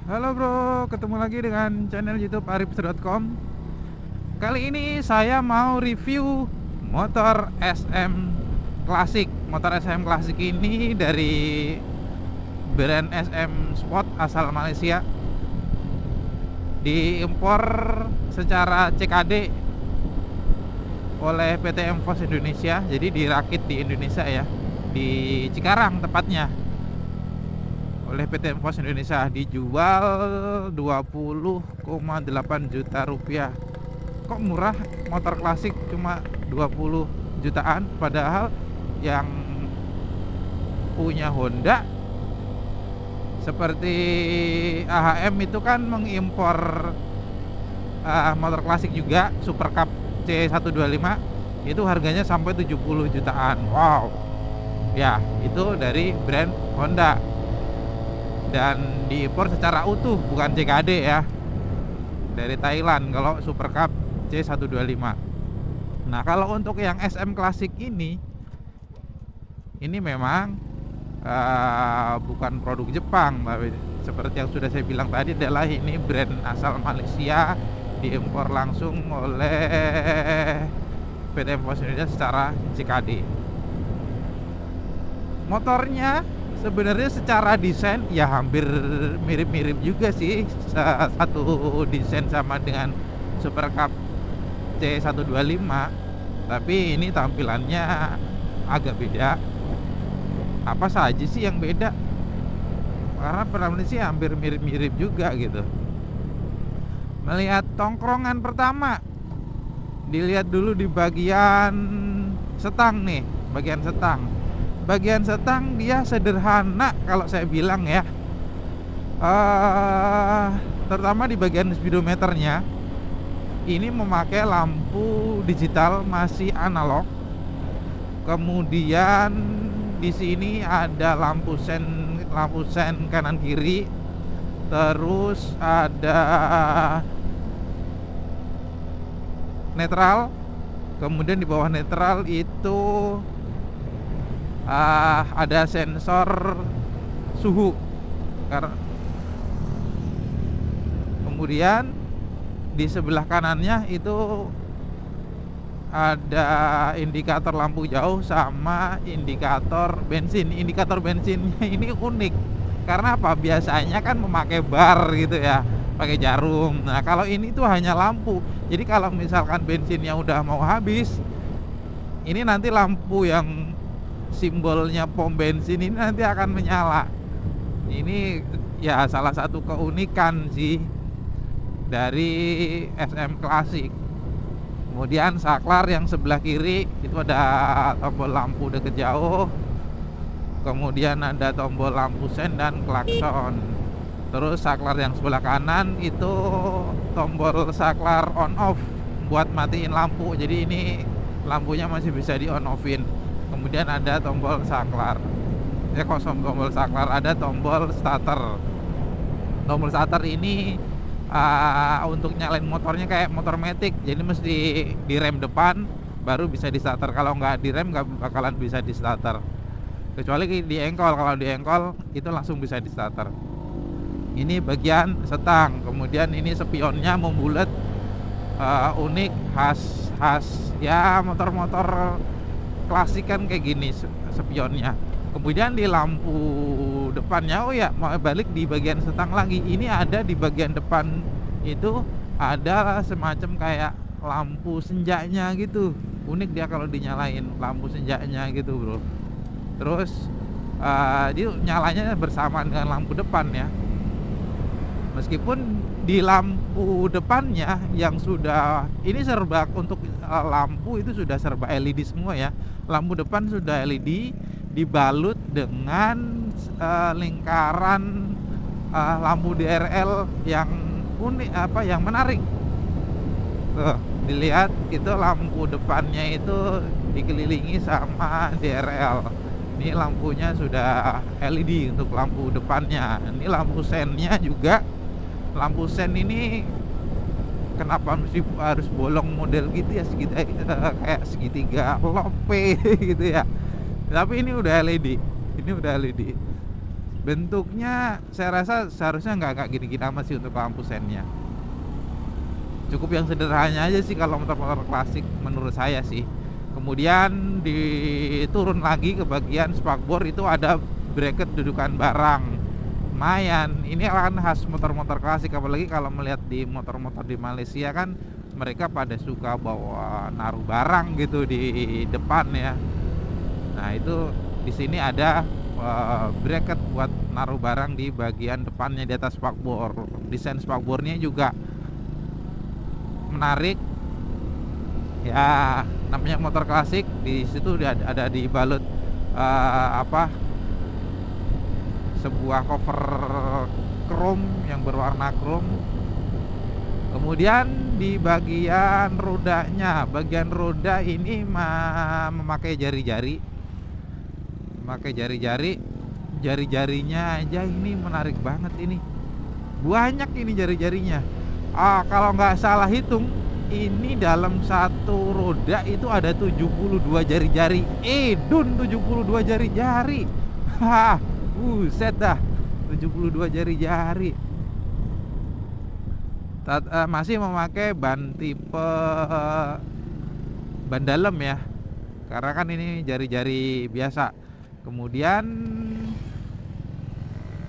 Halo bro, ketemu lagi dengan channel YouTube arips.com. Kali ini saya mau review motor SM Classic. Motor SM Classic ini dari brand SM Sport asal Malaysia. Diimpor secara CKD oleh PT Envos Indonesia. Jadi dirakit di Indonesia ya, di Cikarang tepatnya, oleh PT Envos Indonesia. Dijual 20,8 juta rupiah. Kok murah, motor klasik cuma 20 jutaan, padahal yang punya Honda seperti AHM itu kan mengimpor motor klasik juga, Super Cup C125, itu harganya sampai 70 jutaan. Wow. Ya, itu dari brand Honda dan diimpor secara utuh, bukan CKD ya, dari Thailand kalau Super Cup C125. Nah, kalau untuk yang SM Classic ini memang bukan produk Jepang, tapi seperti yang sudah saya bilang tadi adalah ini brand asal Malaysia, diimpor langsung oleh PT Envos Indonesia secara CKD. Motornya sebenarnya secara desain ya hampir mirip-mirip juga sih, satu desain sama dengan Super Cup C125, tapi ini tampilannya agak beda. Apa saja sih yang beda? Karena penampilannya sih hampir mirip-mirip juga gitu. Melihat tongkrongan pertama, dilihat dulu di bagian setang nih, bagian setang dia sederhana kalau saya bilang ya. Terutama di bagian speedometernya, ini memakai lampu digital, masih analog. Kemudian di sini ada lampu sen kanan kiri, terus ada netral. Kemudian di bawah netral itu ada sensor suhu. Kemudian di sebelah kanannya itu ada indikator lampu jauh sama indikator bensin. Indikator bensinnya ini unik, karena apa? Biasanya kan memakai bar gitu ya, pakai jarum. Nah, kalau ini tuh hanya lampu. Jadi kalau misalkan bensinnya udah mau habis, ini nanti lampu yang simbolnya pom bensin ini nanti akan menyala. Ini ya salah satu keunikan sih dari SM Classic. Kemudian saklar yang sebelah kiri itu ada tombol lampu deket jauh, kemudian ada tombol lampu sen dan klakson. Terus saklar yang sebelah kanan itu tombol saklar on off buat matiin lampu. Jadi ini lampunya masih bisa di on offin. Kemudian ada tombol saklar. Tombol saklar, ada tombol starter. Tombol starter ini untuk nyalain motornya kayak motor matic, jadi mesti direm depan baru bisa di starter. Kalau nggak direm nggak bakalan bisa di starter, kecuali di engkol. Kalau di engkol itu langsung bisa di starter. Ini bagian setang. Kemudian ini spionnya membulat, unik, khas ya motor-motor klasik kan kayak gini spionnya. Kemudian di lampu depannya, oh ya mau balik di bagian setang lagi, ini ada di bagian depan itu ada semacam kayak lampu senjanya gitu. Unik dia kalau dinyalain, lampu senjanya gitu bro. Terus dia nyalanya bersamaan dengan lampu depan ya. Meskipun di lampu depannya yang sudah ini serba untuk lampu itu sudah serba LED semua ya. Lampu depan sudah LED dibalut dengan lingkaran lampu DRL yang unik, yang menarik. Tuh, dilihat itu lampu depannya itu dikelilingi sama DRL. Ini lampunya sudah LED untuk lampu depannya. Ini lampu sennya juga. Lampu sen ini kenapa mesti harus bolong model gitu ya, kayak segitiga lope gitu ya. Tapi ini udah LED. Bentuknya saya rasa seharusnya nggak gini-gini amat sih untuk lampu sennya. Cukup yang sederhananya aja sih kalau motor-motor klasik menurut saya sih. Kemudian diturun lagi ke bagian spakbor itu ada bracket dudukan barang. Lumayan, ini kan khas motor-motor klasik, apalagi kalau melihat di motor-motor di Malaysia kan mereka pada suka bawa naruh barang gitu di depan ya. Nah, itu di sini ada bracket buat naruh barang di bagian depannya di atas spakbor. Desain spakbornya juga menarik. Ya, namanya motor klasik, di situ ada dibalut sebuah cover chrome yang berwarna chrome. Kemudian di bagian roda ini memakai jari-jari. Jari-jarinya aja ini menarik banget ini. Banyak ini jari-jarinya. Kalau nggak salah hitung, ini dalam satu roda itu ada 72 jari-jari. 72 jari-jari. Hah, buset dah. 72 jari-jari. Masih memakai ban tipe ban dalam ya, karena kan ini jari-jari biasa. Kemudian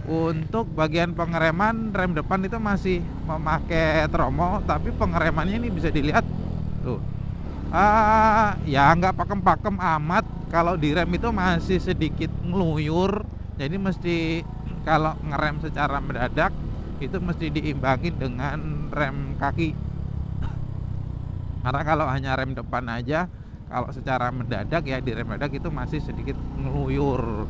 untuk bagian pengereman, rem depan itu masih memakai tromol, tapi pengeremannya ini bisa dilihat tuh. Ya nggak pakem-pakem amat. Kalau di rem itu masih sedikit ngeluyur, jadi mesti kalau ngerem secara mendadak itu mesti diimbangin dengan rem kaki. Karena kalau hanya rem depan aja, kalau secara mendadak ya di rem mendadak itu masih sedikit ngeluyur.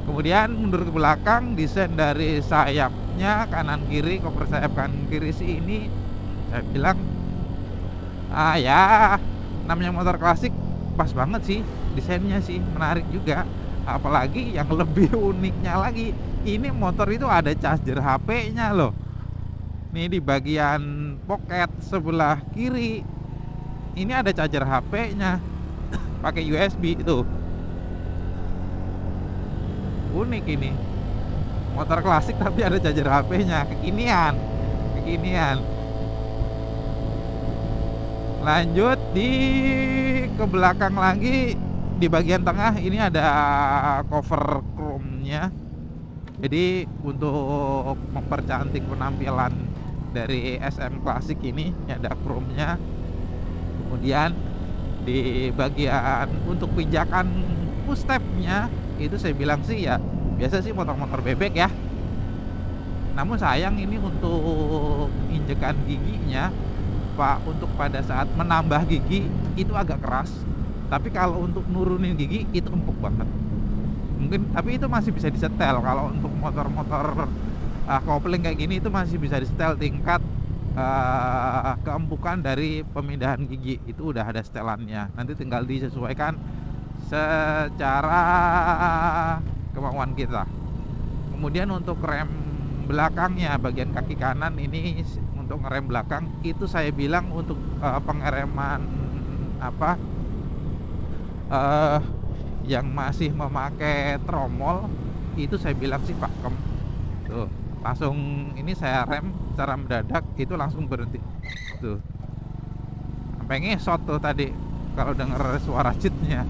Kemudian mundur ke belakang, desain dari sayapnya kanan kiri, koper sayap kanan kiri sih ini saya bilang ya namanya motor klasik pas banget sih, desainnya sih menarik juga. Apalagi yang lebih uniknya lagi, ini motor itu ada charger HP-nya loh. Nih di bagian poket sebelah kiri ini ada charger HP-nya pakai USB itu. Unik ini. Motor klasik tapi ada charger HP-nya, kekinian. Lanjut ke belakang lagi, di bagian tengah ini ada cover chrome-nya. Jadi untuk mempercantik penampilan dari SM klasik ini ada chrome-nya. Kemudian di bagian untuk pijakan push step-nya itu saya bilang sih ya biasa sih motor-motor bebek ya. Namun sayang ini untuk injekan giginya Pak, untuk pada saat menambah gigi itu agak keras. Tapi kalau untuk nurunin gigi itu empuk banget. Mungkin tapi itu masih bisa disetel. Kalau untuk motor-motor kopling kayak gini itu masih bisa disetel tingkat keempukan dari pemindahan gigi. Itu udah ada setelannya. Nanti tinggal disesuaikan secara kemauan kita. Kemudian untuk rem belakangnya bagian kaki kanan ini, untuk ngerem belakang itu saya bilang untuk pengereman yang masih memakai tromol itu saya bilang sih pakem. Tuh, langsung ini saya rem secara mendadak itu langsung berhenti. Tuh. Sampai ngesot tuh tadi kalau denger suara cheatnya.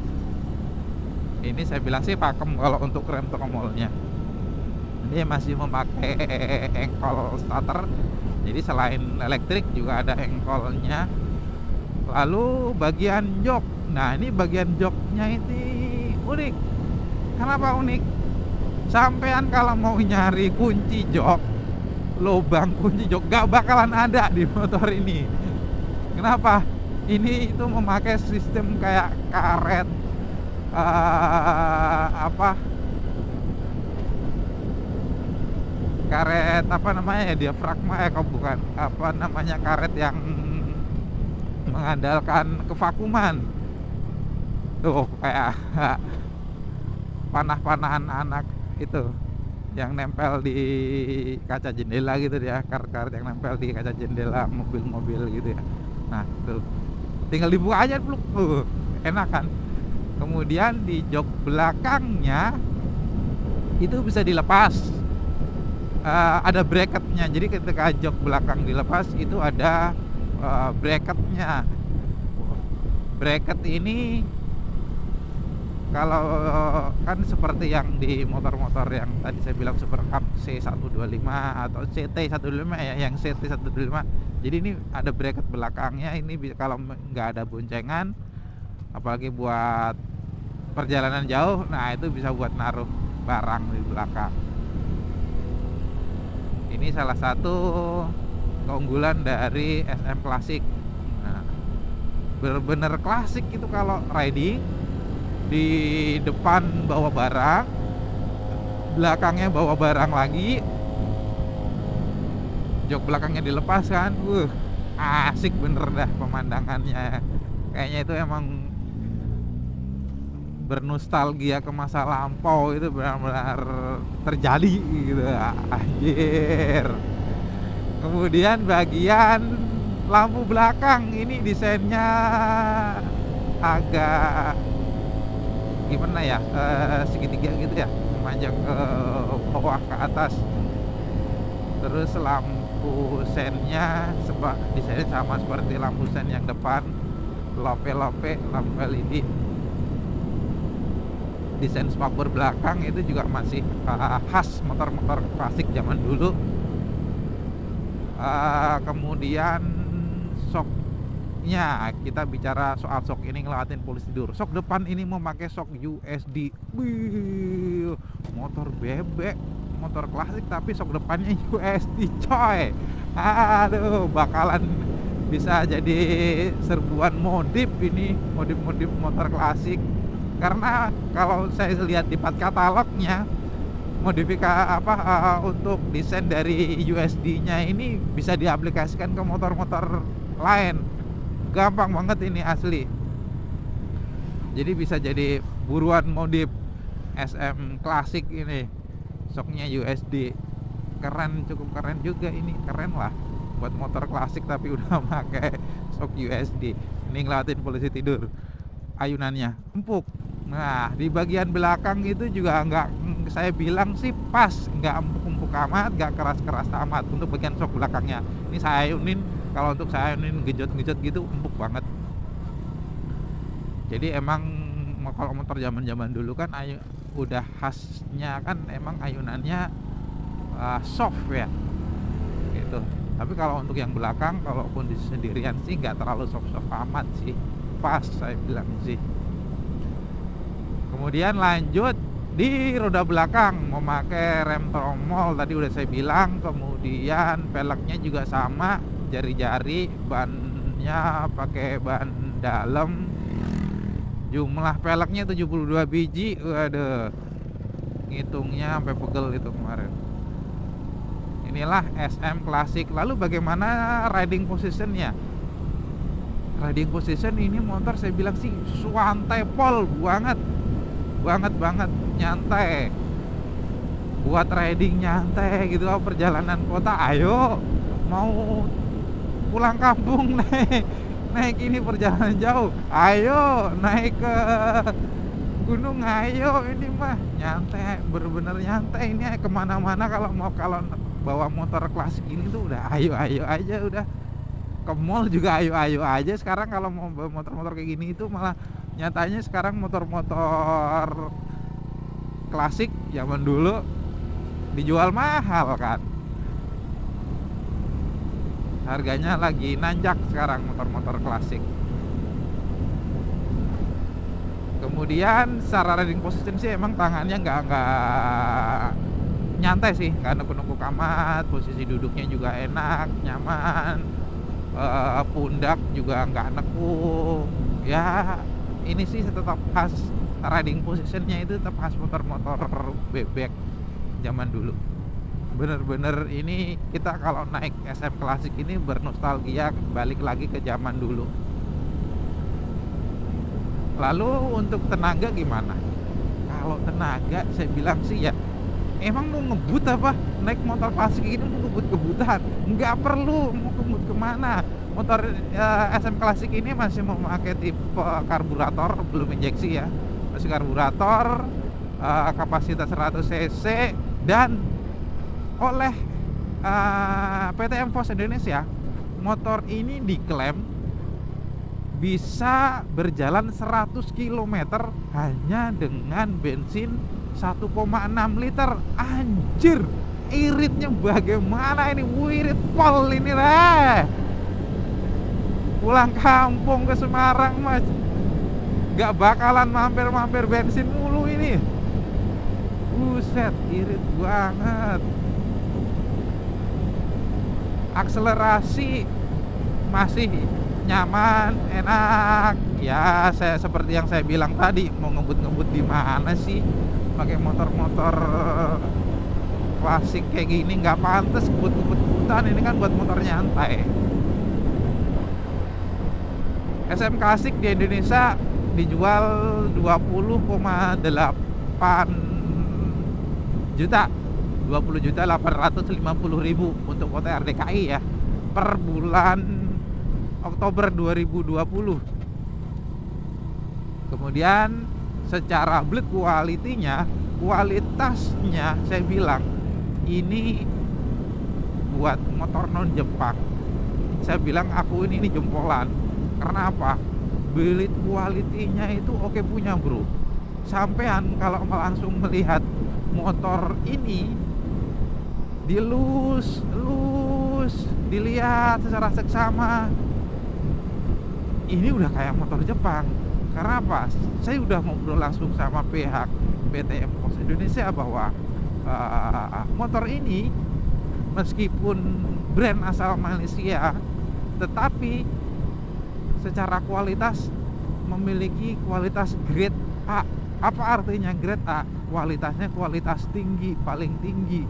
Ini saya bilang sih pakem kalau untuk rem tromolnya. Dia masih memakai engkol starter. Jadi selain elektrik juga ada engkolnya. Lalu bagian jok. Nah, ini bagian joknya ini unik. Kenapa unik? Sampean kalau mau nyari kunci jok, lubang kunci jok gak bakalan ada di motor ini. Kenapa? Ini itu memakai sistem kayak karet karet diafragma ya, kok bukan karet yang mengandalkan kevakuman tuh, kayak panah-panahan anak itu yang nempel di kaca jendela gitu ya, karet-karet yang nempel di kaca jendela mobil-mobil gitu ya. Nah tuh tinggal dibuka aja, pluk, enak kan. Kemudian di jok belakangnya itu bisa dilepas. Ada bracketnya, jadi ketika jok belakang dilepas itu ada bracketnya. Bracket ini kalau kan seperti yang di motor-motor yang tadi saya bilang Super Cup C125 atau CT125 ya, yang CT125. Jadi ini ada bracket belakangnya, ini kalau nggak ada boncengan, apalagi buat perjalanan jauh, nah itu bisa buat naruh barang di belakang. Ini salah satu keunggulan dari SM Classic. Nah, bener-bener klasik itu kalau riding. Di depan bawa barang, belakangnya bawa barang lagi, jok belakangnya dilepas kan, asik bener dah pemandangannya. Kayaknya itu emang bernostalgia ke masa lampau, itu benar-benar terjadi gitu, anjir. Kemudian bagian lampu belakang ini desainnya agak gimana ya, segitiga gitu ya, memanjang ke bawah ke atas. Terus lampu sennya desainnya sama seperti lampu sen yang depan, lope-lope lampu LED. Desain spakbor belakang itu juga masih khas motor-motor klasik zaman dulu. Kemudian shocknya, kita bicara soal shock ini ngelewatin polisi tidur. Shock depan ini memakai shock USD. Wih, motor bebek, motor klasik tapi shock depannya USD, coy. Aduh, bakalan bisa jadi serbuan modif ini, modif motor klasik. Karena kalau saya lihat di part katalognya, modifikasi untuk desain dari USD-nya ini bisa diaplikasikan ke motor-motor lain. Gampang banget ini asli. Jadi bisa jadi buruan modif SM Classic ini. Shocknya USD. Keren, cukup keren juga ini. Keren lah buat motor klasik tapi udah pakai shock USD. Ini ngelawatin polisi tidur. Ayunannya empuk. Nah, di bagian belakang itu juga saya bilang sih pas, nggak empuk-empuk amat, nggak keras-keras amat untuk bagian shock belakangnya. Ini saya ayunin, kalau untuk saya ayunin gejot-gejot gitu empuk banget. Jadi emang kalau motor zaman-zaman dulu kan udah khasnya kan emang ayunannya soft ya gitu. Tapi kalau untuk yang belakang, kalaupun di sendirian sih nggak terlalu soft-soft amat sih, pas saya bilang sih. Kemudian lanjut di roda belakang memakai rem tromol, tadi udah saya bilang. Kemudian peleknya juga sama, jari-jari, bannya pakai ban dalam. Jumlah peleknya 72 biji. Waduh, ngitungnya sampai pegel itu kemarin. Inilah SM Classic. Lalu bagaimana riding positionnya? Riding position ini motor saya bilang sih suantai pol banget, nyantai. Buat riding nyantai gitu, perjalanan kota, ayo mau pulang kampung naik ini perjalanan jauh, ayo naik ke gunung, ayo ini mah nyantai, bener-bener nyantai ini kemana-mana. Kalau bawa motor klasik ini tuh udah ayo aja, udah ke mall juga ayo aja. Sekarang kalau mau bawa motor-motor kayak gini itu malah nyatanya sekarang motor-motor klasik zaman dulu dijual mahal kan, harganya lagi nanjak sekarang motor-motor klasik. Kemudian secara riding position sih emang tangannya nggak nyantai sih, nggak nekuk-nekuk amat. Posisi duduknya juga enak, nyaman. Pundak juga nggak nekuk ya. Ini sih tetap khas, riding positionnya itu tetap khas motor-motor bebek zaman dulu. Bener-bener ini kita kalau naik SM Classic ini bernostalgia, balik lagi ke zaman dulu. Lalu untuk tenaga gimana? Kalau tenaga saya bilang sih ya, emang mau ngebut apa? Naik motor klasik ini mau ngebut-ngebutan? Nggak perlu, mau ngebut kemana? Motor SM Classic ini masih memakai tipe karburator, belum injeksi ya, masih karburator. kapasitas 100 cc, dan oleh PT Envos Indonesia, motor ini diklaim bisa berjalan 100 km hanya dengan bensin 1,6 liter. Anjir, iritnya bagaimana ini? Wirid pol ini lah. Pulang kampung ke Semarang mas, gak bakalan mampir-mampir bensin mulu ini. Buset, irit banget. Akselerasi masih nyaman, enak. Ya, saya seperti yang saya bilang tadi, mau ngebut-ngebut di mana sih? Pakai motor-motor klasik kayak gini nggak pantas ngebut-ngebut-ngebutan. Ini kan buat motor nyantai. SM Classic di Indonesia dijual 20,8 juta, 20.850.000 untuk OTR DKI ya, per bulan Oktober 2020. Kemudian secara build kualitasnya saya bilang ini buat motor non Jepang. Saya bilang aku ini jempolan. Karena apa? Build quality-nya itu oke punya bro. Sampean kalau langsung melihat motor ini dilus, dilihat secara seksama, ini udah kayak motor Jepang. Karena apa? Saya udah ngobrol langsung sama pihak PT Envos Indonesia bahwa motor ini meskipun brand asal Malaysia, tetapi secara kualitas memiliki kualitas grade A. Apa artinya grade A? Kualitasnya kualitas tinggi, paling tinggi.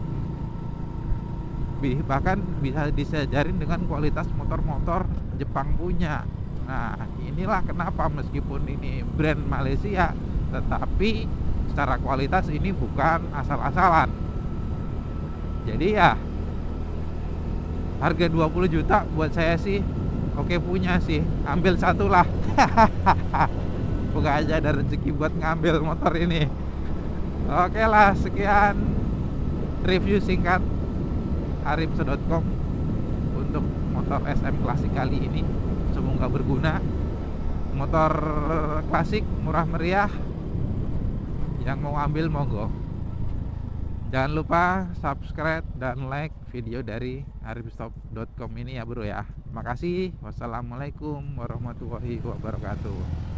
Bahkan bisa disejarin dengan kualitas motor-motor Jepang punya. Nah, inilah kenapa meskipun ini brand Malaysia, tetapi secara kualitas ini bukan asal-asalan. Jadi ya, harga 20 juta buat saya sih oke punya sih. Ambil satu lah. Semoga aja ada rezeki buat ngambil motor ini. Oke lah, sekian review singkat aripso.com untuk motor SM Classic kali ini. Semoga berguna. Motor klasik murah meriah, yang mau ambil monggo. Jangan lupa subscribe dan like video dari aripso.com ini ya bro ya. Makasih. Wassalamualaikum warahmatullahi wabarakatuh.